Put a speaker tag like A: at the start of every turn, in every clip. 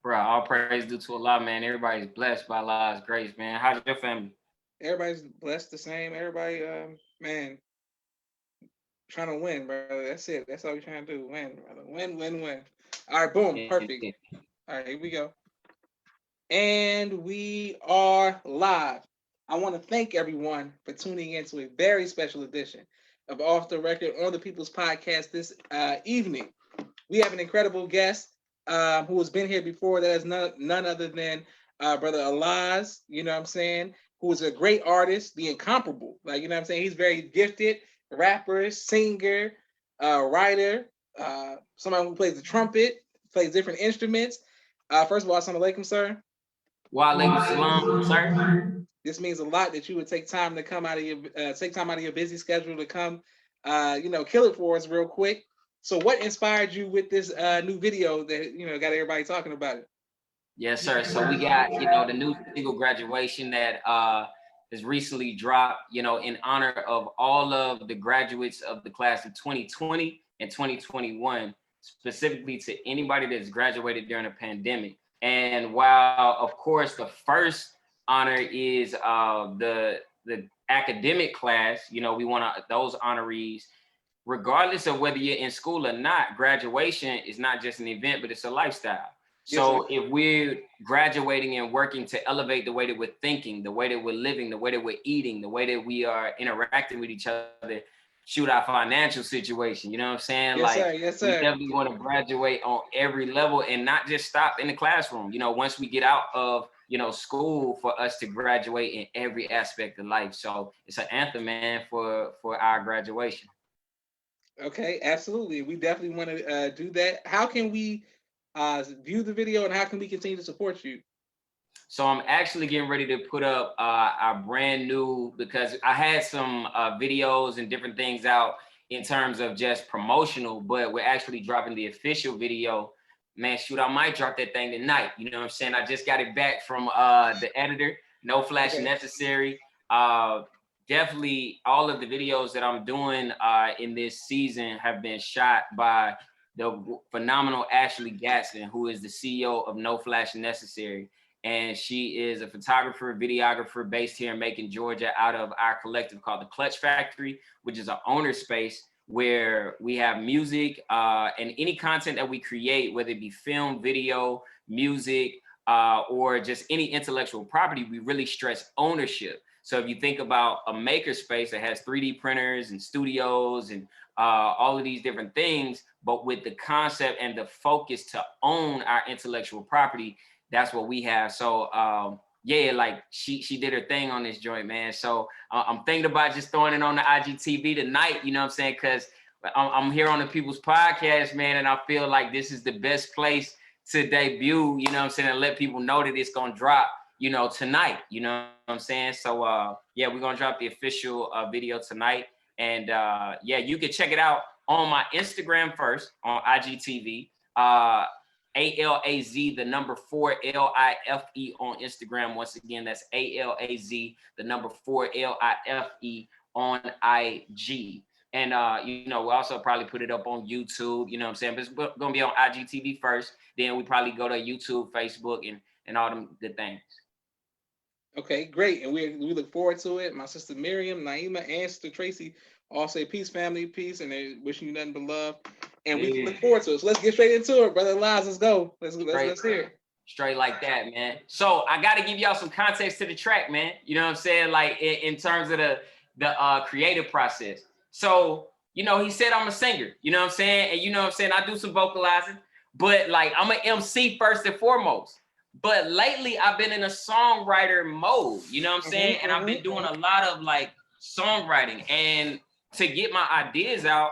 A: Bro, all praise due to Allah, man. Everybody's blessed by Allah's grace, man. How's your family?
B: Everybody's blessed the same. Everybody, man, trying to win, brother. That's it. That's all we're trying to do. Win, brother. Win, win, win. All right, boom,
A: Yeah,
B: perfect. All right, here we go. And we are live. I want to thank everyone for tuning in to a very special edition of Off the Record on the People's Podcast this evening. We have an incredible guest who has been here before. That is none other than Brother Alaz, you know what I'm saying, who is a great artist, the incomparable. Like, you know what I'm saying? He's very gifted, rapper, singer, writer, somebody who plays the trumpet, plays different instruments. First of all, assalamu alaikum, sir.
A: Wa alaikum salam, sir.
B: This means a lot that you would take time to come out of your busy schedule to come, kill it for us real quick. So, what inspired you with this new video that got everybody talking about it?
A: Yes, sir. So we got, the new single Graduation that has recently dropped, in honor of all of the graduates of the class of 2020 and 2021, specifically to anybody that's graduated during a pandemic. And while, of course, the first honor is the academic class, we want those honorees. Regardless of whether you're in school or not, graduation is not just an event, but it's a lifestyle. So if we're graduating and working to elevate the way that we're thinking, the way that we're living, the way that we're eating, the way that we are interacting with each other, shoot, our financial situation, you know what I'm saying?
B: Yes, sir.
A: We definitely want to graduate on every level and not just stop in the classroom. Once we get out of, school, for us to graduate in every aspect of life. So it's an anthem, man, for our graduation.
B: Okay, absolutely. We definitely want to do that. How can we view the video, and how can we continue to support you?
A: So I'm actually getting ready to put up our brand new, because I had some videos and different things out in terms of just promotional, but we're actually dropping the official video. Man, shoot, I might drop that thing tonight. You know what I'm saying? I just got it back from the editor. No flash necessary. Definitely all of the videos that I'm doing in this season have been shot by the phenomenal Ashley Gatson, who is the CEO of No Flash Necessary. And she is a photographer, videographer based here in Macon, Georgia, out of our collective called the Clutch Factory, which is an owner space where we have music and any content that we create, whether it be film, video, music, or just any intellectual property, we really stress ownership. So if you think about a maker space that has 3D printers and studios and all of these different things, but with the concept and the focus to own our intellectual property, that's what we have. So yeah, like she did her thing on this joint, man. So I'm thinking about just throwing it on the IGTV tonight, you know what I'm saying? Because I'm here on the People's Podcast, man, and I feel like this is the best place to debut, you know what I'm saying, and let people know that it's gonna drop, tonight, you know what I'm saying? So yeah, we're gonna drop the official video tonight. And yeah, you can check it out on my Instagram first, on IGTV. ALAZ, the number 4 LIFE on Instagram. Once again, that's ALAZ, the number 4 LIFE on IG. And we'll also probably put it up on YouTube, you know what I'm saying? But it's gonna be on IGTV first. Then we probably go to YouTube, Facebook, and all them good things.
B: Okay, great. And we look forward to it. My sister Miriam, Naima, and Sister Tracy all say peace, family, peace, and they wishing you nothing but love. And we look forward to it. So let's get straight into it, Brother Alaz. Let's go. Let's hear it.
A: Straight like that, man. So I got to give y'all some context to the track, man. You know what I'm saying? Like in terms of the creative process. So, he said I'm a singer, you know what I'm saying? And you know what I'm saying? I do some vocalizing, but like I'm an MC first and foremost. But lately I've been in a songwriter mode, you know what I'm saying? And I've been doing a lot of like songwriting, and to get my ideas out,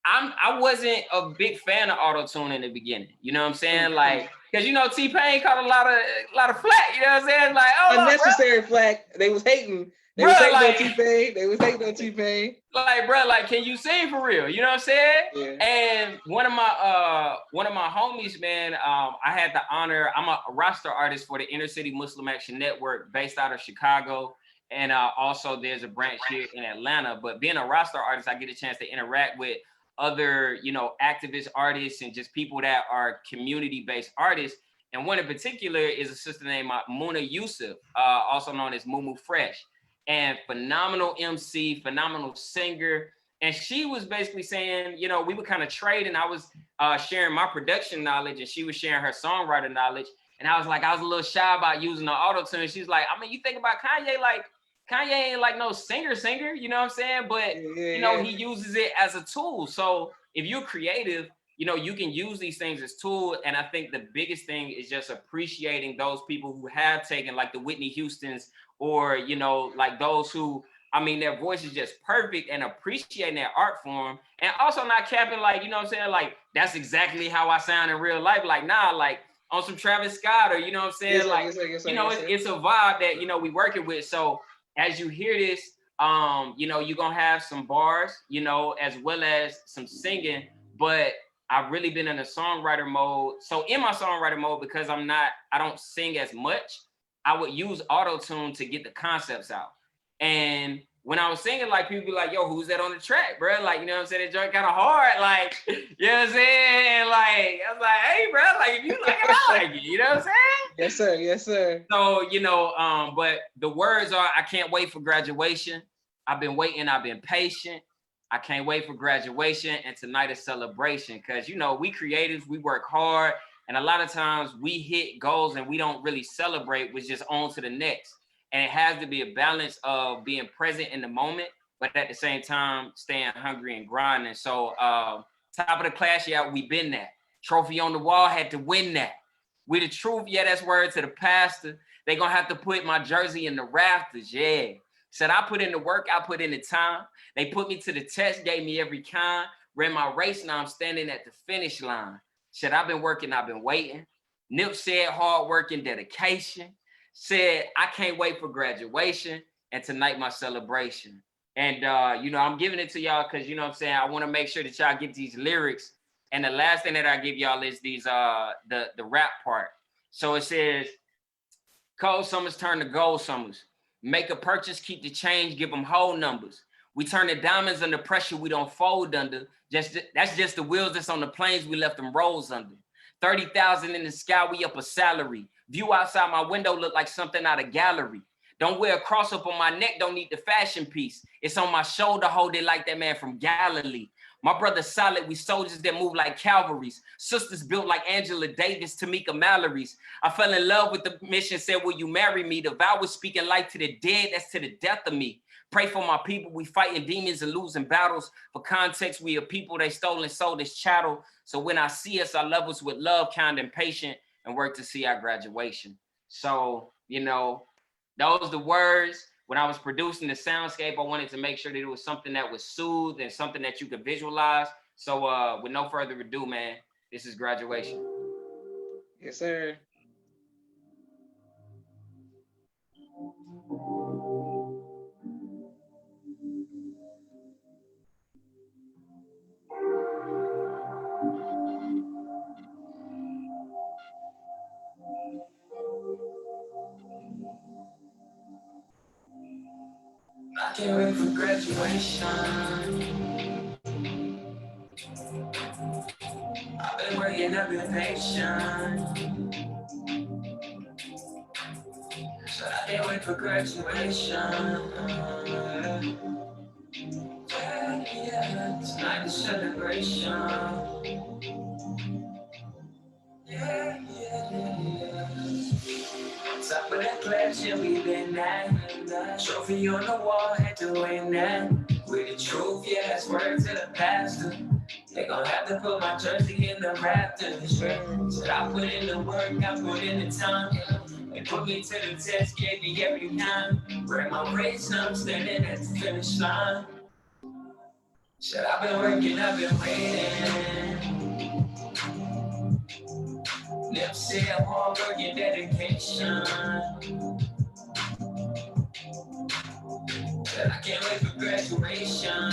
A: I wasn't a big fan of auto-tune in the beginning. You know what I'm saying? Like, because T-Pain caught a lot of flack, you know what I'm saying? Like, oh,
B: unnecessary flack. They was hating. They was hating on T-Pain. They was hating on T-Pain.
A: Like, bro, like, can you sing for real? You know what I'm saying?
B: Yeah.
A: And one of my homies, man, I had the honor. I'm a roster artist for the Inner City Muslim Action Network, based out of Chicago. And also there's a branch here in Atlanta. But being a roster artist, I get a chance to interact with other, activist artists and just people that are community-based artists. And one in particular is a sister named Muna Yusuf, also known as Mumu Fresh, and phenomenal MC, phenomenal singer. And she was basically saying, you know, we would kind of trade, and I was sharing my production knowledge, and she was sharing her songwriter knowledge. And I was like, I was a little shy about using the auto tune. She's like, I mean, you think about Kanye, like Kanye ain't like no singer, you know what I'm saying? But you know, he uses it as a tool. So if you're creative, you know, you can use these things as tools. And I think the biggest thing is just appreciating those people who have taken, like the Whitney Houstons, or, you know, like those who, I mean, their voice is just perfect, and appreciating their art form, and also not capping, like, you know what I'm saying? Like, that's exactly how I sound in real life. Like, nah, like on some Travis Scott, or, you know what I'm saying?
B: Yes, sir,
A: like,
B: yes, sir, yes, sir,
A: you know,
B: yes, sir.
A: it's a vibe that, you know, we working with. So as you hear this, you know, you're gonna have some bars, you know, as well as some singing, but I've really been in a songwriter mode. So in my songwriter mode, because I don't sing as much, I would use auto tune to get the concepts out. And when I was singing, like, people be like, yo, who's that on the track, bro? Like, you know what I'm saying? That joint kind of hard. Like, you know what I'm saying? Like, I was like, hey, bro, like, if you like it, I like it. You know what I'm saying?
B: Yes, sir. Yes, sir.
A: So, you know, but the words are, I can't wait for graduation. I've been waiting. I've been patient. I can't wait for graduation. And tonight is celebration. Because, you know, we creatives, we work hard. And a lot of times we hit goals and we don't really celebrate, we're just on to the next. And it has to be a balance of being present in the moment, but at the same time, staying hungry and grinding. So top of the class, yeah, we been that. Trophy on the wall, had to win that. We the truth, yeah, that's word to the pastor. They gonna have to put my jersey in the rafters, yeah. Said I put in the work, I put in the time. They put me to the test, gave me every kind. Ran my race, now I'm standing at the finish line. Said I've been working, I've been waiting. Nip said hard work and dedication. Said I can't wait for graduation, and tonight my celebration. And you know, I'm giving it to y'all because, you know what I'm saying, I want to make sure that y'all get these lyrics. And the last thing that I give y'all is these the rap part. So it says, cold summers turn to gold summers. Make a purchase, keep the change, give them whole numbers. We turn the diamonds under pressure, we don't fold under. That's just the wheels that's on the planes, we left them rolls under. 30,000 in the sky, we up a salary. View outside my window look like something out of gallery. Don't wear a cross up on my neck, don't need the fashion piece. It's on my shoulder, hold it like that man from Galilee. My brother's solid, we soldiers that move like cavalries. Sisters built like Angela Davis, Tamika Mallory's. I fell in love with the mission, said, will you marry me? The vow was speaking life to the dead, that's to the death of me. Pray for my people, we fighting demons and losing battles. For context, we are people they stole and sold as chattel. So when I see us, I love us with love, kind and patient, and work to see our graduation. So, you know, those the words. When I was producing the soundscape, I wanted to make sure that it was something that was soothed and something that you could visualize. So with no further ado, man, this is graduation.
B: Yes, sir.
A: I can't wait for graduation. I've been waiting, I've been patient. So I can't wait for graduation. Yeah, tonight is celebration. Yeah. Top of that class, yeah, we been that. Trophy on the wall, had to win that. With the truth, yeah, that's word to the pastor. They gon' have to put my jersey in the rafters. Said I put in the work, I put in the time. They put me to the test, gave me every time. Ran my race, now I'm standing at the finish line. Said I've been working, I've been waiting. Never say I'm hard work and dedication. Said I can't wait for graduation.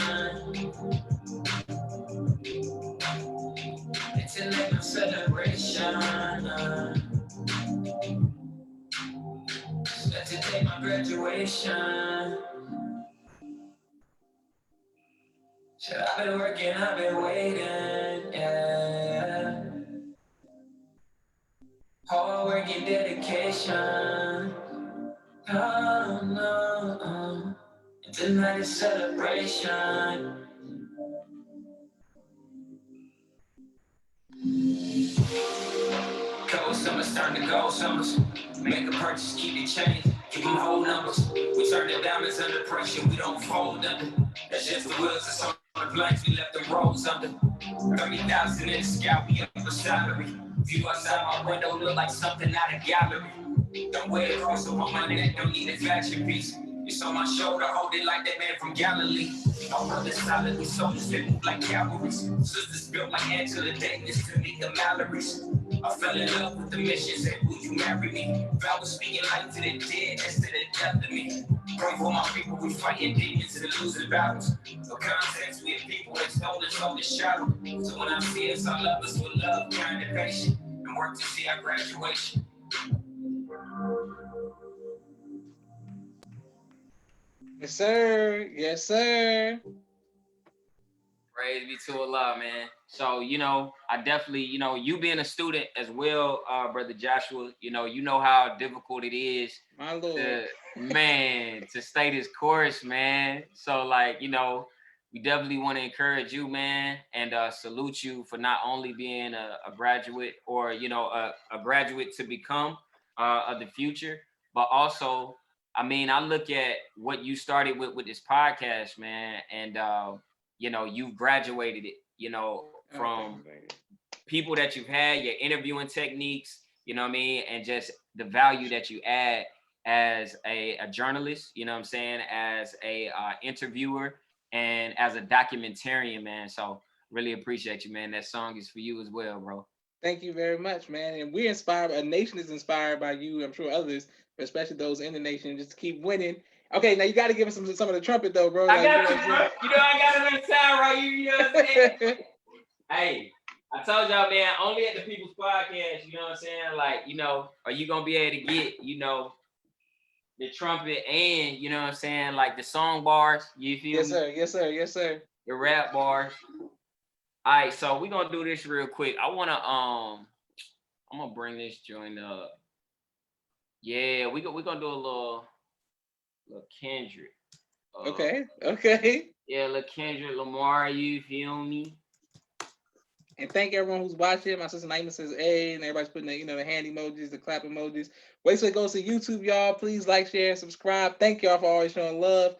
A: It's a night of celebration. Said today my graduation. Said I've been working, I've been waiting, yeah. Hard work and dedication. Oh, no. And tonight is celebration. Cold summers turn to gold summers. Make a purchase, keep it changed. Give them whole numbers. We turn the diamonds under pressure. We don't fold under. That's just the wheels that's on the blanks. We left the rolls under. 30,000 in the sky. We up for salary. View outside my window look like something out of gallery. Don't wear it across the my neck. Don't need a fashion piece. It's on my shoulder. Hold it like that man from Galilee. Our brothers solid. We soldiers that move like cavalry. Sisters built like Angela Davis to meet the Mallories. I fell in love with the mission, said, will you marry me? I was speaking life to the dead, that's to the death of me. Pray for my people, we fighting demons and losing battles. No context, we have people that stole us on the shadow. So when I see us, I love us with love, kind and patient, and work to see our graduation.
B: Yes, sir. Yes, sir.
A: Praise be to Allah, man. So, I definitely, you being a student as well, Brother Joshua, you know how difficult it is
B: My Lord.
A: to stay this course, man. So, like, we definitely want to encourage you, man, and salute you for not only being a graduate or, a graduate to become of the future, but also, I mean, I look at what you started with this podcast, man, and you've graduated it, from people that you've had, your interviewing techniques, you know what I mean, and just the value that you add as a journalist, you know what I'm saying, as a interviewer and as a documentarian, man. So really appreciate you, man. That song is for you as well, bro.
B: Thank you very much, man. And we're inspired. A nation is inspired by you. I'm sure others, but especially those in the nation, just to keep winning. Okay, now you got to give us some of the trumpet, though, bro.
A: I got it, bro. I got it on sound right. You know what I'm saying? Hey, I told y'all, man, only at the People's Podcast, you know what I'm saying? Like, are you going to be able to get, the trumpet and, you know what I'm saying, like the song bars, you feel
B: yes,
A: me?
B: Sir. Yes, sir. Yes, sir.
A: The rap bars. All right, so we're going to do this real quick. I'm going to bring this joint up. Yeah, we're going to do a little Kendrick.
B: Okay.
A: Yeah, little Kendrick Lamar, you feel me?
B: And thank everyone who's watching. My sister Naima says, "Hey," and everybody's putting the hand emojis, the clap emojis. Wait till it goes to YouTube, y'all. Please like, share, subscribe. Thank y'all for always showing love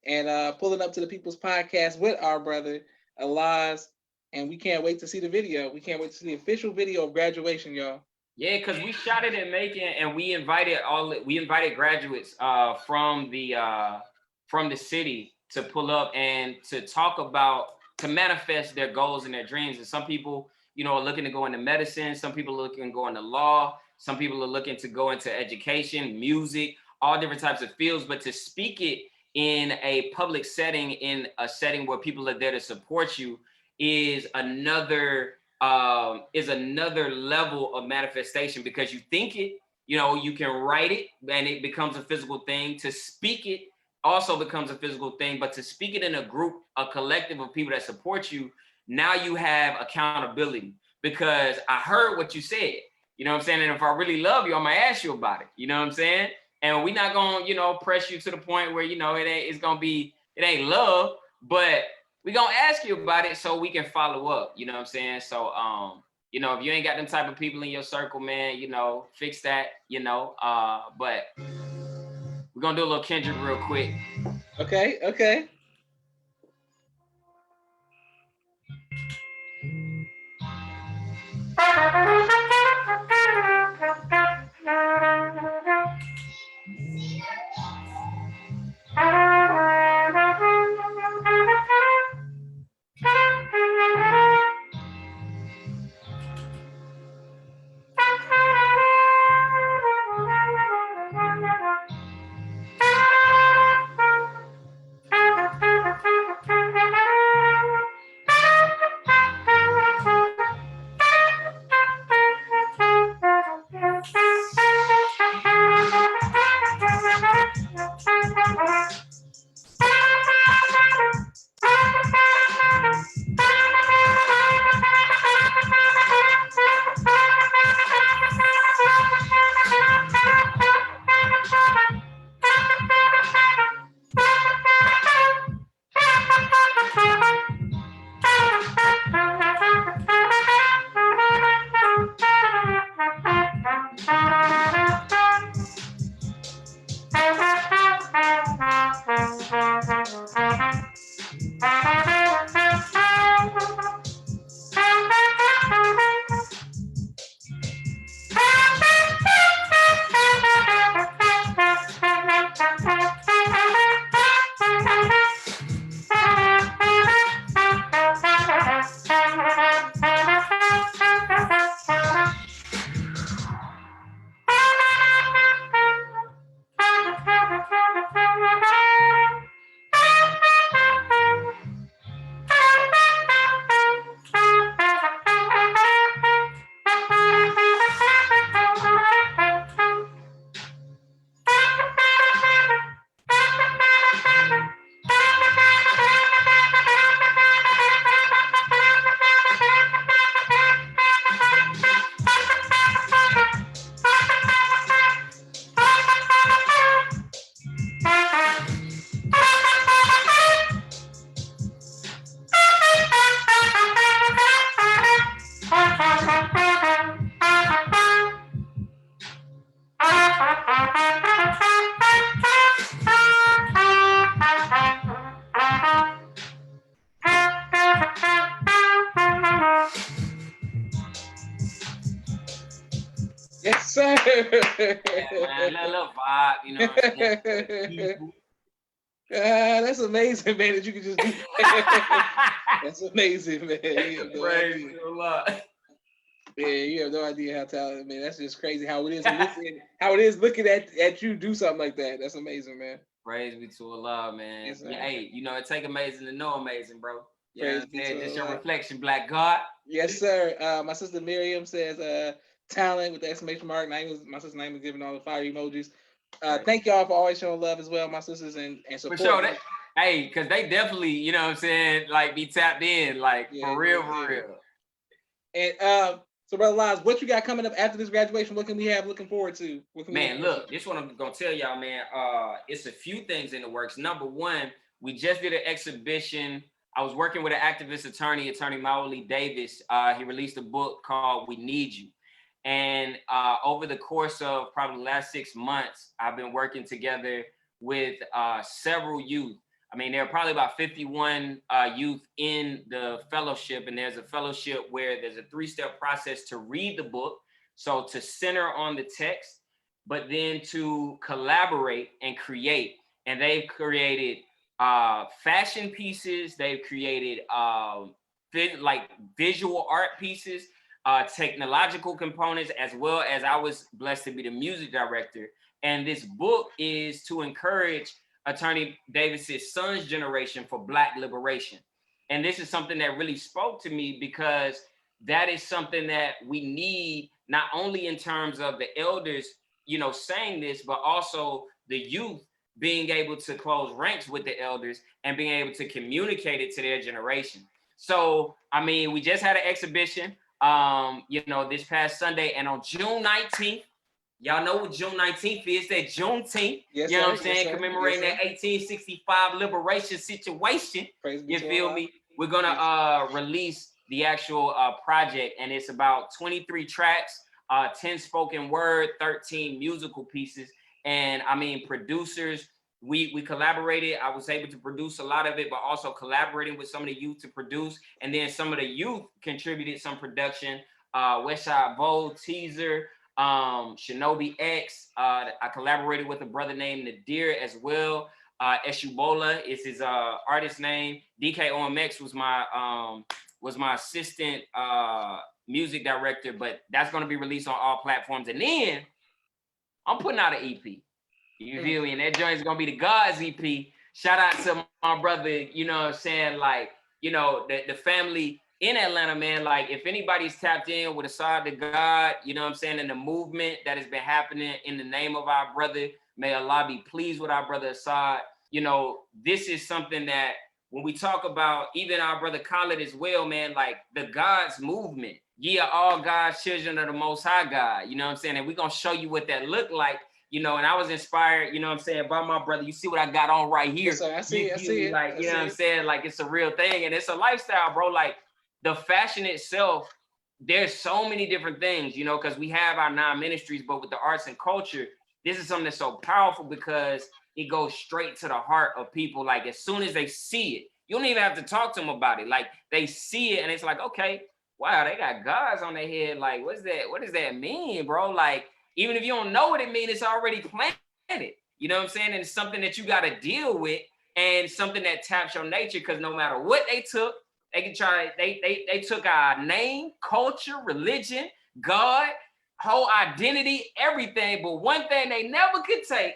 B: and pulling up to the People's Podcast with our brother Alaz. And we can't wait to see the video. We can't wait to see the official video of graduation, y'all.
A: Yeah, because we shot it in Macon, and we invited graduates from the city to pull up and to talk about, to manifest their goals and their dreams. And some people, are looking to go into medicine. Some people are looking to go into law. Some people are looking to go into education, music, all different types of fields. But to speak it in a public setting, in a setting where people are there to support you, is another level of manifestation, because you think it, you can write it and it becomes a physical thing. To speak it also becomes a physical thing, but to speak it in a group, a collective of people that support you, now you have accountability, because I heard what you said, you know what I'm saying? And if I really love you, I'm gonna ask you about it, you know what I'm saying? And we're not gonna, press you to the point where, it ain't love, but we're gonna ask you about it so we can follow up, you know what I'm saying? So, if you ain't got them type of people in your circle, man, fix that, but we're gonna do a little Kendrick real quick.
B: Okay. sir.
A: Yeah, man, little vibe, you know what I'm saying? People.
B: That's amazing, man, that you can just do that. That's amazing, man. You have no
A: Praise
B: idea.
A: to Allah.
B: Yeah, you have no idea how talented, man. That's just crazy how it is looking at you do something like that. That's amazing, man.
A: Praise be to Allah, man.
B: Yes,
A: Yeah,
B: sir.
A: hey, you know, it take amazing to know amazing, bro. You know what
B: Praise
A: I'm
B: be
A: saying?
B: to
A: Just your
B: Allah.
A: reflection, Black God.
B: Yes, sir. My sister Miriam says talent with the exclamation mark. My sister's name is giving all the fire emojis.
A: Right.
B: Thank y'all for always showing love as well, my sisters, and
A: For sure.
B: supporting us.
A: Hey, cause they definitely, you know what I'm saying, like be tapped in, like
B: Yeah,
A: for real, for real.
B: And so, Brother Alaz, what you got coming up after this graduation? What can we have looking forward to? What can we
A: Man, look, this one I'm gonna tell y'all, man. It's a few things in the works. Number one, we just did an exhibition. I was working with an activist attorney, Attorney Maoli Davis. He released a book called "We Need You," and over the course of probably the last 6 months, I've been working together with several youth. I mean, there are probably about 51 youth in the fellowship, and there's a fellowship where there's a 3-step process to read the book. So to center on the text, but then to collaborate and create. And they've created fashion pieces, they've created like visual art pieces, technological components, as well as I was blessed to be the music director. And this book is to encourage Attorney Davis's son's generation for Black liberation. And this is something that really spoke to me because that is something that we need, not only in terms of the elders, you know, saying this, but also the youth being able to close ranks with the elders and being able to communicate it to their generation. So, I mean, we just had an exhibition, you know, this past Sunday, and on June 19th, y'all know what June 19th is, that Juneteenth,
B: Yes,
A: you know
B: sir.
A: what I'm saying,
B: Yes,
A: commemorating
B: sir.
A: that 1865 liberation situation.
B: Praise be
A: You
B: to
A: feel
B: Allah.
A: me? We're gonna release the actual project, and it's about 23 tracks, 10 spoken word, 13 musical pieces. And I mean, producers, we collaborated. I was able to produce a lot of it, but also collaborating with some of the youth to produce. And then some of the youth contributed some production. Westside Vogue, Teaser, Shinobi X. I collaborated with a brother named Nadir as well. Eshubola is his artist name. DKOMX was my assistant music director, but that's going to be released on all platforms. And then I'm putting out an EP. You feel me? And that joint is going to be the God's EP. Shout out to my brother, you know what I'm saying? Like, you know, the family in Atlanta, man. Like, if anybody's tapped in with a side to God, you know what I'm saying, and the movement that has been happening in the name of our brother, may Allah be pleased with our brother Assad. You know, this is something that when we talk about even our brother Khalid as well, man, like the God's movement, yeah, all God's children are the Most High God, you know what I'm saying? And we're going to show you what that looked like, you know, and I was inspired, you know what I'm saying, by my brother. You see what I got on right here?
B: Yes, sir. I see it.
A: Like, you know what I'm saying? Like, it's a real thing, and it's a lifestyle, bro. Like, the fashion itself, there's so many different things, you know, because we have our non-ministries, but with the arts and culture, this is something that's so powerful because it goes straight to the heart of people. Like, as soon as they see it, you don't even have to talk to them about it. Like, they see it and it's like, okay, wow, they got gods on their head. Like, what's that? What does that mean, bro? Like, even if you don't know what it means, it's already planted. You know what I'm saying? And it's something that you got to deal with, and something that taps your nature, because no matter what they took, they can try, they took our name, culture, religion, God, whole identity, everything. But one thing they never could take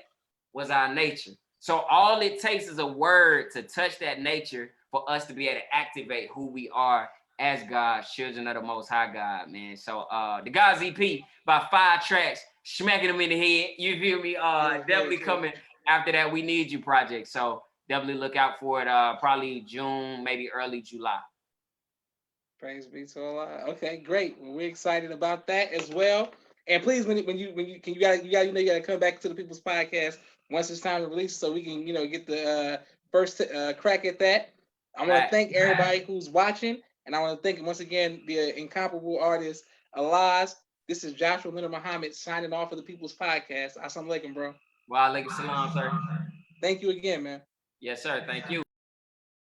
A: was our nature. So all it takes is a word to touch that nature for us to be able to activate who we are as God's children of the Most High God, man. So the God's EP, about 5 tracks, smacking them in the head. You feel me? Definitely coming after that We Need You project. So definitely look out for it. Probably June, maybe early July.
B: Praise be to Allah. Okay, great. Well, we're excited about that as well. And please, when you can, you gotta come back to the People's Podcast once it's time to release, so we can get the first crack at that. I want to thank everybody who's watching, and I want to thank once again the incomparable artist Alaz. This is Joshua Leonard Muhammad signing off for the People's Podcast. Assalamu alaikum, bro.
A: Wa alaikum salam, sir.
B: Thank you again, man.
A: Yes, sir. Thank you.